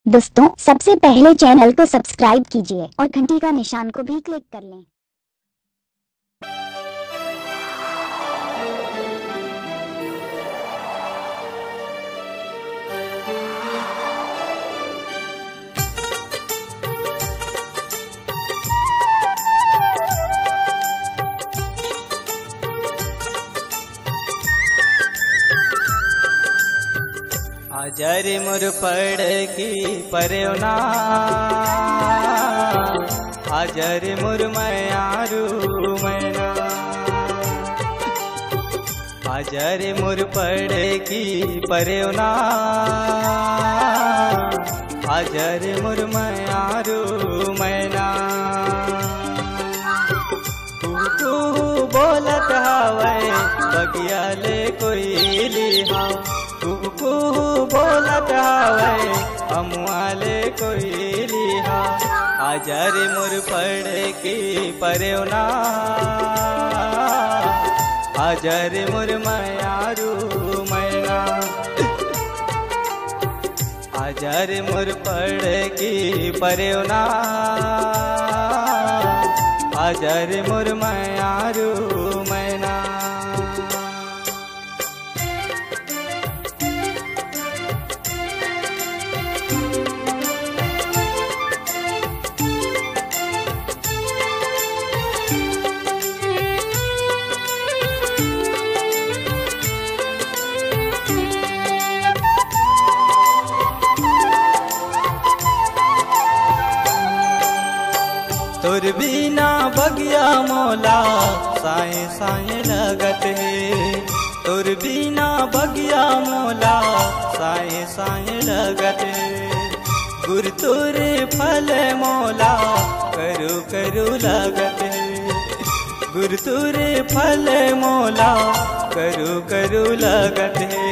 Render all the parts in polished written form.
दोस्तों, सबसे पहले चैनल को सब्सक्राइब कीजिए और घंटी का निशान को भी क्लिक कर लें। आजर मोर पड़ की परवना, आजर मोर मयारू मैना, आजर मोर पड़ की परवना, आजर मोर मयारू मैना। तू बोलत हवे बगिया ले कोई लिहा, तू बोलत हवे अमुआले कोई लिहा। आजर मोर पड़ की परवना, आजर मोर मयारू मैना, आजर मोर पड़ की परवना, आजर मोर मयारू मैना। तोर बिना बगिया मोला साए साए लगत है, तोर बिना बगिया मोला साए साए लगत है। गुर तोरे फल मोला करू करू लगत है, गुर तोरे फल मोला करू करू लगत है।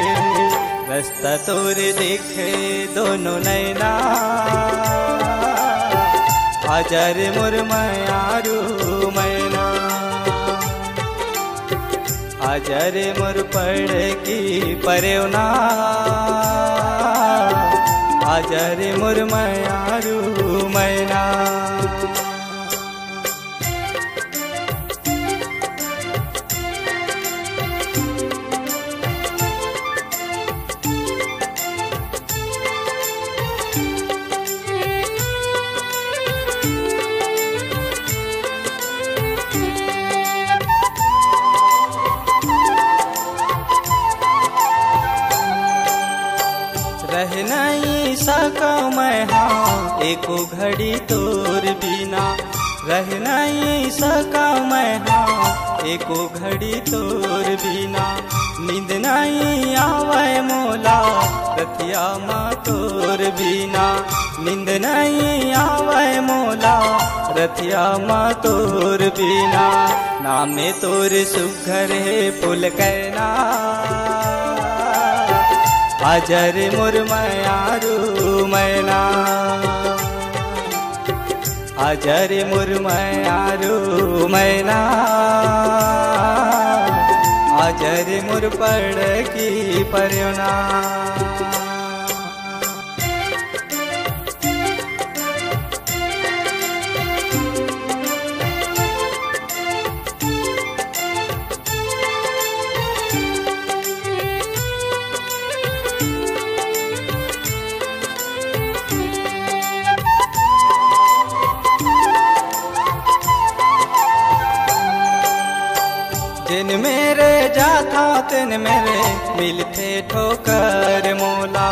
रास्ता तोरे देखे दोनों नैना, आजर मोर मयारू मैना, आजर मोर पड़ की परवना, आजर मोर मयारू मैना। रह नहीं सका मैं हाँ एको घड़ी तोर बिना, रह नहीं सका मैं हाँ एको घड़ी तोर बिना। नींद नहीं आवे मोला रतिया माँ तोर बिना, नींद नहीं आवे मोला रतिया माँ तोर बिना। नामे तोर सुघर है पुल कहना, आजर मोर मयारू मैना, आजर मोर मयारू मैना, आजर मोर पड़ की परवना। जिन मेरे जाता तिन मेरे मिलते ठोकर मोला,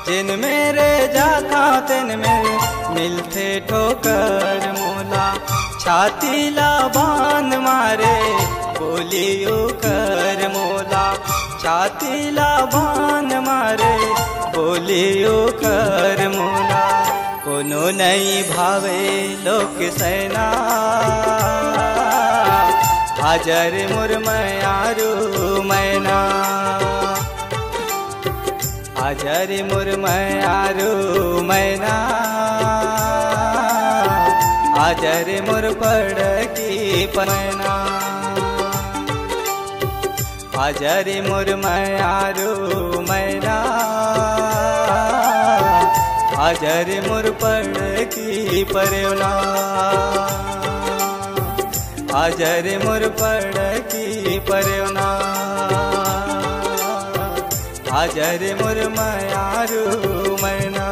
जिन मेरे जाता तिन मेरे मिलते ठोकर मोला। छाती ला बांध मारे बोलियो कर मोला, छाती ला बांध मारे बोलियो कर मोला। कोनो नहीं भावे लोक सेना, आजर मोर मयारू मैना, आजर मोर मयारू मैना, आजर मोर पड़ की परवना। आजर मोर मयारू मैना, आजर मोर पड़ की परवना, आजर मोर पड़ की परवना, आजर मोर मायारू मैना।